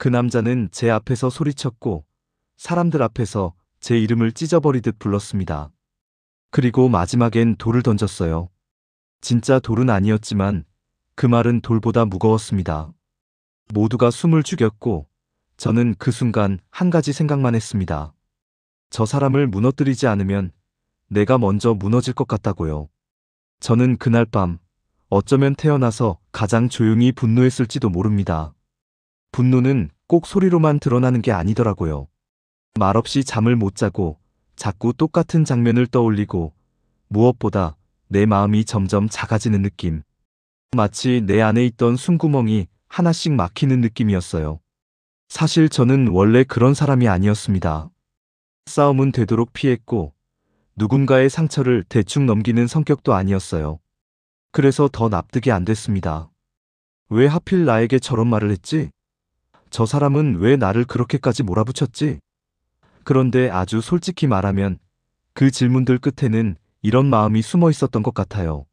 그 남자는 제 앞에서 소리쳤고 사람들 앞에서 제 이름을 찢어버리듯 불렀습니다. 그리고 마지막엔 돌을 던졌어요. 진짜 돌은 아니었지만 그 말은 돌보다 무거웠습니다. 모두가 숨을 죽였고 저는 그 순간 한 가지 생각만 했습니다. 저 사람을 무너뜨리지 않으면 내가 먼저 무너질 것 같다고요. 저는 그날 밤 어쩌면 태어나서 가장 조용히 분노했을지도 모릅니다. 분노는 꼭 소리로만 드러나는 게 아니더라고요. 말없이 잠을 못 자고 자꾸 똑같은 장면을 떠올리고 무엇보다 내 마음이 점점 작아지는 느낌. 마치 내 안에 있던 숨구멍이 하나씩 막히는 느낌이었어요. 사실 저는 원래 그런 사람이 아니었습니다. 싸움은 되도록 피했고 누군가의 상처를 대충 넘기는 성격도 아니었어요. 그래서 더 납득이 안 됐습니다. 왜 하필 나에게 저런 말을 했지? 저 사람은 왜 나를 그렇게까지 몰아붙였지? 그런데 아주 솔직히 말하면 그 질문들 끝에는 이런 마음이 숨어 있었던 것 같아요.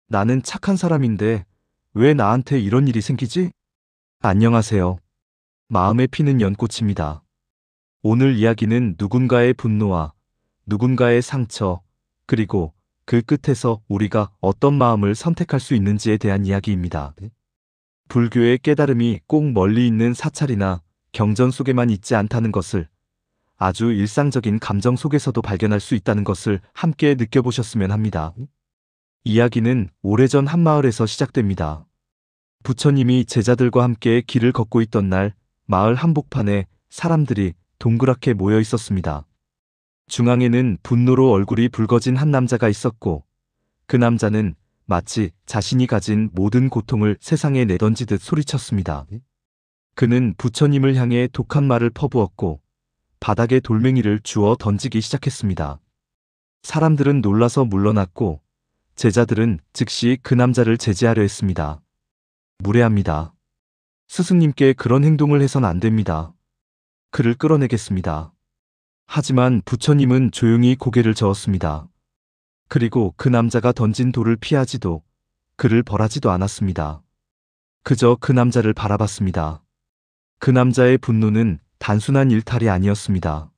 나는 착한 사람인데 왜 나한테 이런 일이 생기지? 안녕하세요. 마음에 피는 연꽃입니다. 오늘 이야기는 누군가의 분노와 누군가의 상처, 그리고 그 끝에서 우리가 어떤 마음을 선택할 수 있는지에 대한 이야기입니다. 불교의 깨달음이 꼭 멀리 있는 사찰이나 경전 속에만 있지 않다는 것을, 아주 일상적인 감정 속에서도 발견할 수 있다는 것을 함께 느껴보셨으면 합니다. 이야기는 오래전 한 마을에서 시작됩니다. 부처님이 제자들과 함께 길을 걷고 있던 날, 마을 한복판에 사람들이 동그랗게 모여 있었습니다. 중앙에는 분노로 얼굴이 붉어진 한 남자가 있었고 그 남자는 마치 자신이 가진 모든 고통을 세상에 내던지듯 소리쳤습니다. 그는 부처님을 향해 독한 말을 퍼부었고 바닥에 돌멩이를 주워 던지기 시작했습니다. 사람들은 놀라서 물러났고 제자들은 즉시 그 남자를 제지하려 했습니다. 무례합니다. 스승님께 그런 행동을 해선 안 됩니다. 그를 끌어내겠습니다. 하지만 부처님은 조용히 고개를 저었습니다. 그리고 그 남자가 던진 돌을 피하지도 그를 벌하지도 않았습니다. 그저 그 남자를 바라봤습니다. 그 남자의 분노는 단순한 일탈이 아니었습니다.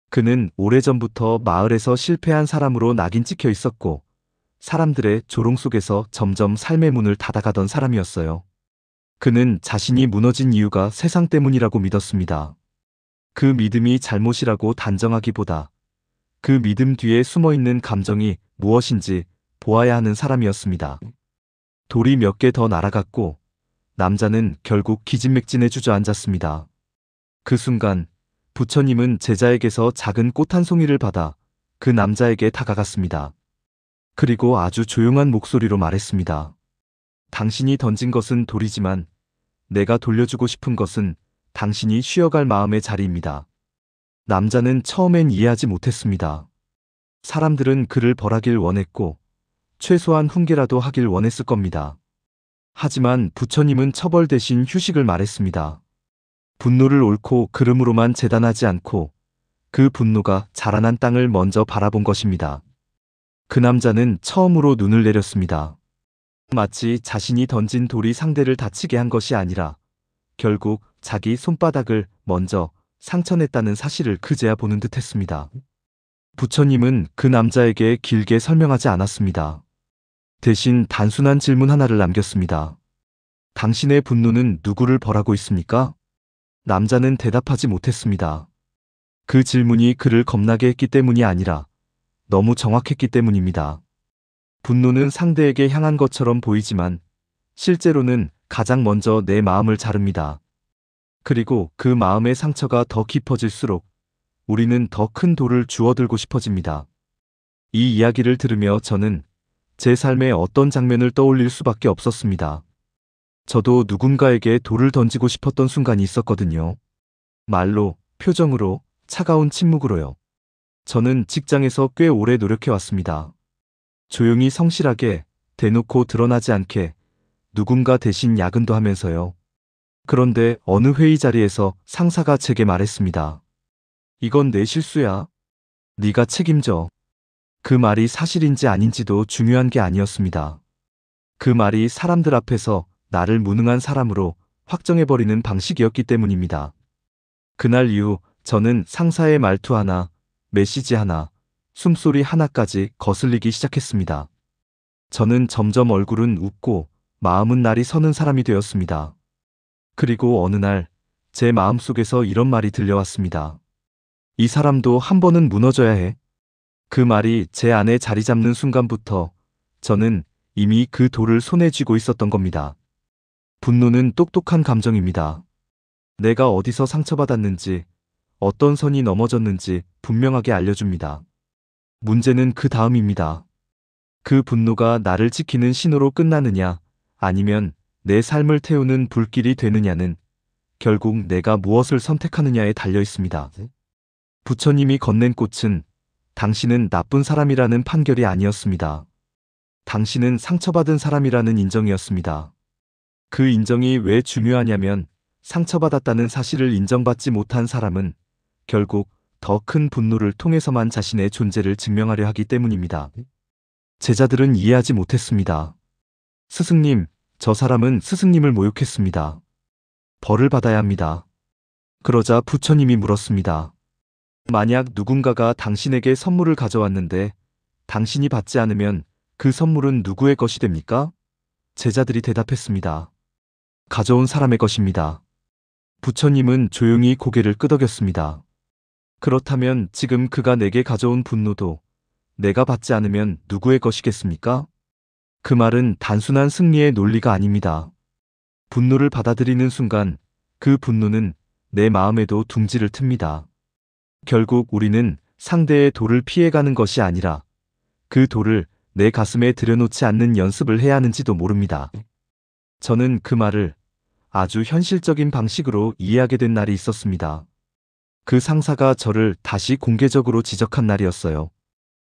그는 오래전부터 마을에서 실패한 사람으로 낙인 찍혀 있었고 사람들의 조롱 속에서 점점 삶의 문을 닫아가던 사람이었어요. 그는 자신이 무너진 이유가 세상 때문이라고 믿었습니다. 그 믿음이 잘못이라고 단정하기보다 그 믿음 뒤에 숨어있는 감정이 무엇인지 보아야 하는 사람이었습니다. 돌이 몇 개 더 날아갔고 남자는 결국 기진맥진에 주저앉았습니다. 그 순간 부처님은 제자에게서 작은 꽃 한 송이를 받아 그 남자에게 다가갔습니다. 그리고 아주 조용한 목소리로 말했습니다. 당신이 던진 것은 돌이지만 내가 돌려주고 싶은 것은 당신이 쉬어갈 마음의 자리입니다. 남자는 처음엔 이해하지 못했습니다. 사람들은 그를 벌하길 원했고 최소한 훈계라도 하길 원했을 겁니다. 하지만 부처님은 처벌 대신 휴식을 말했습니다. 분노를 옳고 그름으로만 재단하지 않고 그 분노가 자라난 땅을 먼저 바라본 것입니다. 그 남자는 처음으로 눈을 내렸습니다. 마치 자신이 던진 돌이 상대를 다치게 한 것이 아니라 결국 자기 손바닥을 먼저 상처냈다는 사실을 그제야 보는 듯 했습니다. 부처님은 그 남자에게 길게 설명하지 않았습니다. 대신 단순한 질문 하나를 남겼습니다. 당신의 분노는 누구를 벌하고 있습니까? 남자는 대답하지 못했습니다. 그 질문이 그를 겁나게 했기 때문이 아니라 너무 정확했기 때문입니다. 분노는 상대에게 향한 것처럼 보이지만 실제로는 가장 먼저 내 마음을 자릅니다. 그리고 그 마음의 상처가 더 깊어질수록 우리는 더 큰 돌을 주워들고 싶어집니다. 이 이야기를 들으며 저는 제 삶의 어떤 장면을 떠올릴 수밖에 없었습니다. 저도 누군가에게 돌을 던지고 싶었던 순간이 있었거든요. 말로, 표정으로, 차가운 침묵으로요. 저는 직장에서 꽤 오래 노력해왔습니다. 조용히 성실하게, 대놓고 드러나지 않게 누군가 대신 야근도 하면서요. 그런데 어느 회의 자리에서 상사가 제게 말했습니다. 이건 내 실수야. 네가 책임져. 그 말이 사실인지 아닌지도 중요한 게 아니었습니다. 그 말이 사람들 앞에서 나를 무능한 사람으로 확정해버리는 방식이었기 때문입니다. 그날 이후 저는 상사의 말투 하나, 메시지 하나, 숨소리 하나까지 거슬리기 시작했습니다. 저는 점점 얼굴은 웃고 마음은 날이 서는 사람이 되었습니다. 그리고 어느 날 제 마음속에서 이런 말이 들려왔습니다. 이 사람도 한 번은 무너져야 해. 그 말이 제 안에 자리 잡는 순간부터 저는 이미 그 돌을 손에 쥐고 있었던 겁니다. 분노는 똑똑한 감정입니다. 내가 어디서 상처받았는지, 어떤 선이 넘어졌는지 분명하게 알려줍니다. 문제는 그 다음입니다. 그 분노가 나를 지키는 신호로 끝나느냐, 아니면 내 삶을 태우는 불길이 되느냐는 결국 내가 무엇을 선택하느냐에 달려 있습니다. 부처님이 건넨 꽃은 당신은 나쁜 사람이라는 판결이 아니었습니다. 당신은 상처받은 사람이라는 인정이었습니다. 그 인정이 왜 중요하냐면 상처받았다는 사실을 인정받지 못한 사람은 결국 더 큰 분노를 통해서만 자신의 존재를 증명하려 하기 때문입니다. 제자들은 이해하지 못했습니다. 스승님, 저 사람은 스승님을 모욕했습니다. 벌을 받아야 합니다. 그러자 부처님이 물었습니다. 만약 누군가가 당신에게 선물을 가져왔는데 당신이 받지 않으면 그 선물은 누구의 것이 됩니까? 제자들이 대답했습니다. 가져온 사람의 것입니다. 부처님은 조용히 고개를 끄덕였습니다. 그렇다면 지금 그가 내게 가져온 분노도 내가 받지 않으면 누구의 것이겠습니까? 그 말은 단순한 승리의 논리가 아닙니다. 분노를 받아들이는 순간 그 분노는 내 마음에도 둥지를 틉니다. 결국 우리는 상대의 돌을 피해가는 것이 아니라 그 돌을 내 가슴에 들여놓지 않는 연습을 해야 하는지도 모릅니다. 저는 그 말을 아주 현실적인 방식으로 이해하게 된 날이 있었습니다. 그 상사가 저를 다시 공개적으로 지적한 날이었어요.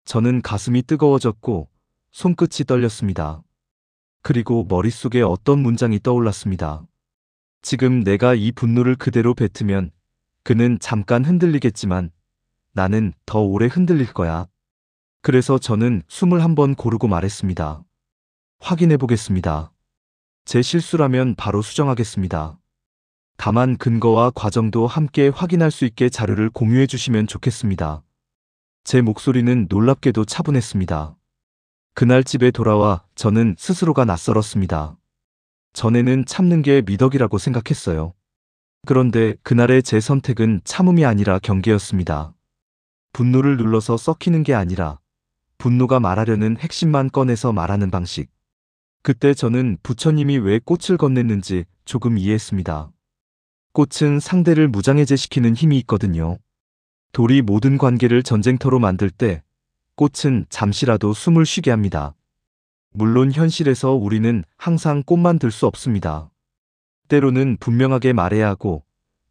저는 가슴이 뜨거워졌고 손끝이 떨렸습니다. 그리고 머릿속에 어떤 문장이 떠올랐습니다. 지금 내가 이 분노를 그대로 뱉으면 그는 잠깐 흔들리겠지만 나는 더 오래 흔들릴 거야. 그래서 저는 숨을 한번 고르고 말했습니다. 확인해 보겠습니다. 제 실수라면 바로 수정하겠습니다. 다만 근거와 과정도 함께 확인할 수 있게 자료를 공유해 주시면 좋겠습니다. 제 목소리는 놀랍게도 차분했습니다. 그날 집에 돌아와 저는 스스로가 낯설었습니다. 전에는 참는 게 미덕이라고 생각했어요. 그런데 그날의 제 선택은 참음이 아니라 경계였습니다. 분노를 눌러서 썩히는 게 아니라 분노가 말하려는 핵심만 꺼내서 말하는 방식. 그때 저는 부처님이 왜 꽃을 건넸는지 조금 이해했습니다. 꽃은 상대를 무장해제시키는 힘이 있거든요. 돌이 모든 관계를 전쟁터로 만들 때 꽃은 잠시라도 숨을 쉬게 합니다. 물론 현실에서 우리는 항상 꽃만 들 수 없습니다. 때로는 분명하게 말해야 하고,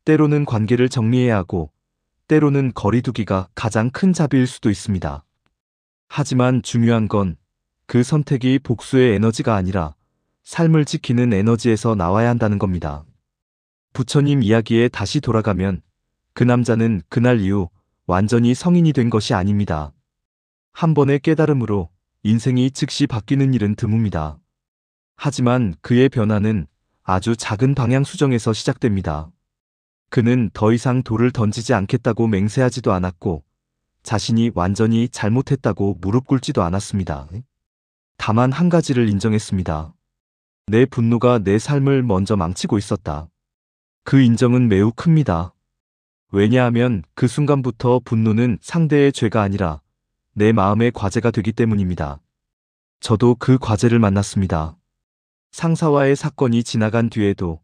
때로는 관계를 정리해야 하고, 때로는 거리두기가 가장 큰 자비일 수도 있습니다. 하지만 중요한 건 그 선택이 복수의 에너지가 아니라 삶을 지키는 에너지에서 나와야 한다는 겁니다. 부처님 이야기에 다시 돌아가면 그 남자는 그날 이후 완전히 성인이 된 것이 아닙니다. 한 번의 깨달음으로 인생이 즉시 바뀌는 일은 드뭅니다. 하지만 그의 변화는 아주 작은 방향 수정에서 시작됩니다. 그는 더 이상 돌을 던지지 않겠다고 맹세하지도 않았고 자신이 완전히 잘못했다고 무릎 꿇지도 않았습니다. 다만 한 가지를 인정했습니다. 내 분노가 내 삶을 먼저 망치고 있었다. 그 인정은 매우 큽니다. 왜냐하면 그 순간부터 분노는 상대의 죄가 아니라 내 마음의 과제가 되기 때문입니다. 저도 그 과제를 만났습니다. 상사와의 사건이 지나간 뒤에도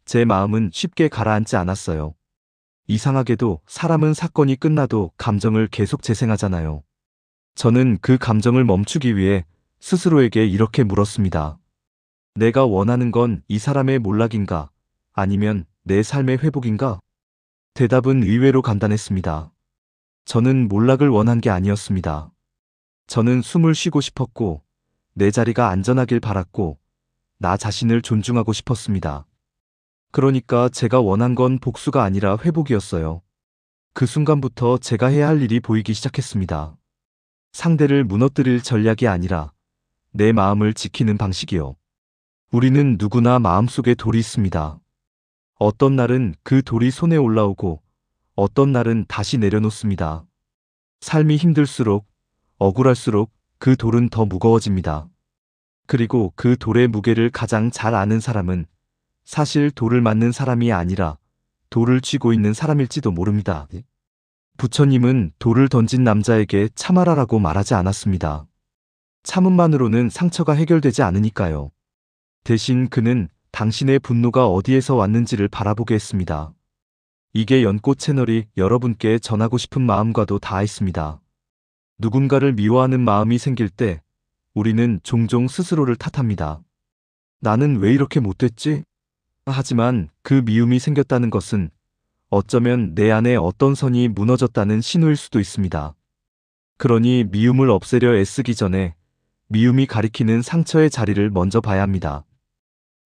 제 마음은 쉽게 가라앉지 않았어요. 이상하게도 사람은 사건이 끝나도 감정을 계속 재생하잖아요. 저는 그 감정을 멈추기 위해 스스로에게 이렇게 물었습니다. 내가 원하는 건 이 사람의 몰락인가? 아니면 내 삶의 회복인가? 대답은 의외로 간단했습니다. 저는 몰락을 원한 게 아니었습니다. 저는 숨을 쉬고 싶었고, 내 자리가 안전하길 바랐고, 나 자신을 존중하고 싶었습니다. 그러니까 제가 원한 건 복수가 아니라 회복이었어요. 그 순간부터 제가 해야 할 일이 보이기 시작했습니다. 상대를 무너뜨릴 전략이 아니라 내 마음을 지키는 방식이요. 우리는 누구나 마음속에 돌이 있습니다. 어떤 날은 그 돌이 손에 올라오고 어떤 날은 다시 내려놓습니다. 삶이 힘들수록, 억울할수록 그 돌은 더 무거워집니다. 그리고 그 돌의 무게를 가장 잘 아는 사람은 사실 돌을 맞는 사람이 아니라 돌을 쥐고 있는 사람일지도 모릅니다. 부처님은 돌을 던진 남자에게 참아라라고 말하지 않았습니다. 참음만으로는 상처가 해결되지 않으니까요. 대신 그는 당신의 분노가 어디에서 왔는지를 바라보게 했습니다. 이게 연꽃 채널이 여러분께 전하고 싶은 마음과도 닿아있습니다. 누군가를 미워하는 마음이 생길 때 우리는 종종 스스로를 탓합니다. 나는 왜 이렇게 못됐지? 하지만 그 미움이 생겼다는 것은 어쩌면 내 안에 어떤 선이 무너졌다는 신호일 수도 있습니다. 그러니 미움을 없애려 애쓰기 전에 미움이 가리키는 상처의 자리를 먼저 봐야 합니다.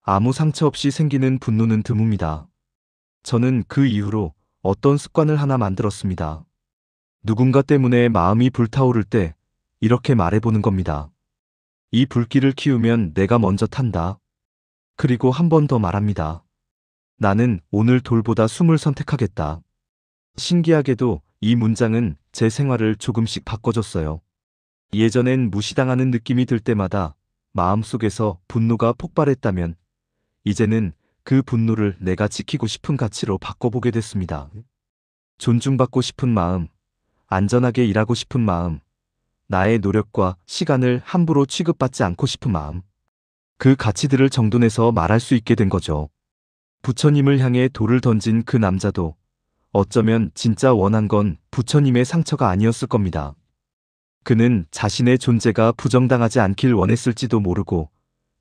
아무 상처 없이 생기는 분노는 드뭅니다. 저는 그 이후로 어떤 습관을 하나 만들었습니다. 누군가 때문에 마음이 불타오를 때 이렇게 말해보는 겁니다. 이 불길을 키우면 내가 먼저 탄다. 그리고 한 번 더 말합니다. 나는 오늘 돌보다 숨을 선택하겠다. 신기하게도 이 문장은 제 생활을 조금씩 바꿔줬어요. 예전엔 무시당하는 느낌이 들 때마다 마음속에서 분노가 폭발했다면 이제는 그 분노를 내가 지키고 싶은 가치로 바꿔보게 됐습니다. 존중받고 싶은 마음, 안전하게 일하고 싶은 마음, 나의 노력과 시간을 함부로 취급받지 않고 싶은 마음. 그 가치들을 정돈해서 말할 수 있게 된 거죠. 부처님을 향해 돌을 던진 그 남자도 어쩌면 진짜 원한 건 부처님의 상처가 아니었을 겁니다. 그는 자신의 존재가 부정당하지 않길 원했을지도 모르고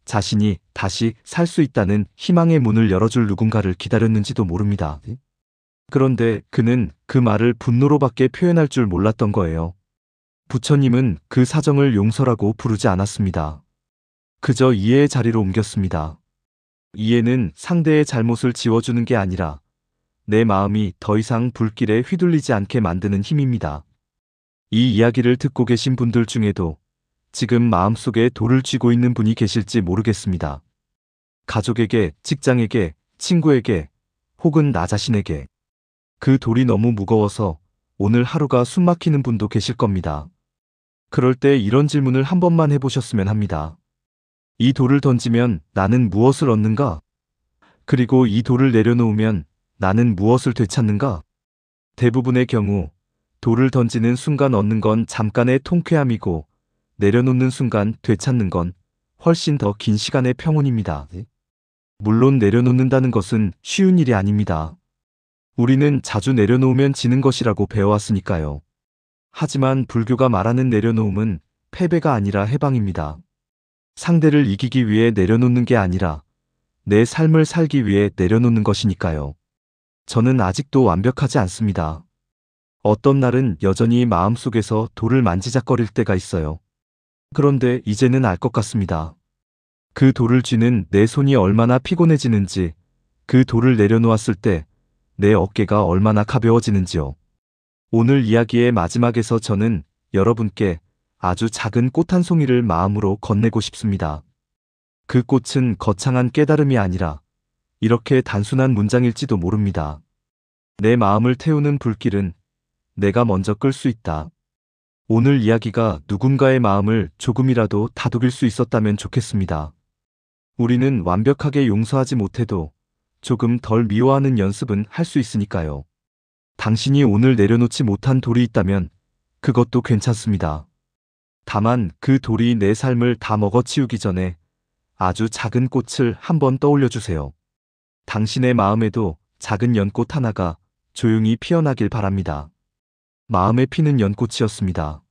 자신이 다시 살 수 있다는 희망의 문을 열어줄 누군가를 기다렸는지도 모릅니다. 그런데 그는 그 말을 분노로밖에 표현할 줄 몰랐던 거예요. 부처님은 그 사정을 용서라고 부르지 않았습니다. 그저 이해의 자리로 옮겼습니다. 이해는 상대의 잘못을 지워주는 게 아니라 내 마음이 더 이상 불길에 휘둘리지 않게 만드는 힘입니다. 이 이야기를 듣고 계신 분들 중에도 지금 마음속에 돌을 쥐고 있는 분이 계실지 모르겠습니다. 가족에게, 직장에게, 친구에게, 혹은 나 자신에게. 그 돌이 너무 무거워서 오늘 하루가 숨막히는 분도 계실 겁니다. 그럴 때 이런 질문을 한 번만 해보셨으면 합니다. 이 돌을 던지면 나는 무엇을 얻는가? 그리고 이 돌을 내려놓으면 나는 무엇을 되찾는가? 대부분의 경우 돌을 던지는 순간 얻는 건 잠깐의 통쾌함이고 내려놓는 순간 되찾는 건 훨씬 더 긴 시간의 평온입니다. 물론 내려놓는다는 것은 쉬운 일이 아닙니다. 우리는 자주 내려놓으면 지는 것이라고 배워왔으니까요. 하지만 불교가 말하는 내려놓음은 패배가 아니라 해방입니다. 상대를 이기기 위해 내려놓는 게 아니라 내 삶을 살기 위해 내려놓는 것이니까요. 저는 아직도 완벽하지 않습니다. 어떤 날은 여전히 마음속에서 돌을 만지작거릴 때가 있어요. 그런데 이제는 알 것 같습니다. 그 돌을 쥐는 내 손이 얼마나 피곤해지는지, 그 돌을 내려놓았을 때 내 어깨가 얼마나 가벼워지는지요. 오늘 이야기의 마지막에서 저는 여러분께 아주 작은 꽃 한 송이를 마음으로 건네고 싶습니다. 그 꽃은 거창한 깨달음이 아니라 이렇게 단순한 문장일지도 모릅니다. 내 마음을 태우는 불길은 내가 먼저 끌 수 있다. 오늘 이야기가 누군가의 마음을 조금이라도 다독일 수 있었다면 좋겠습니다. 우리는 완벽하게 용서하지 못해도 조금 덜 미워하는 연습은 할 수 있으니까요. 당신이 오늘 내려놓지 못한 돌이 있다면 그것도 괜찮습니다. 다만 그 돌이 내 삶을 다 먹어치우기 전에 아주 작은 꽃을 한번 떠올려 주세요. 당신의 마음에도 작은 연꽃 하나가 조용히 피어나길 바랍니다. 마음에 피는 연꽃이었습니다.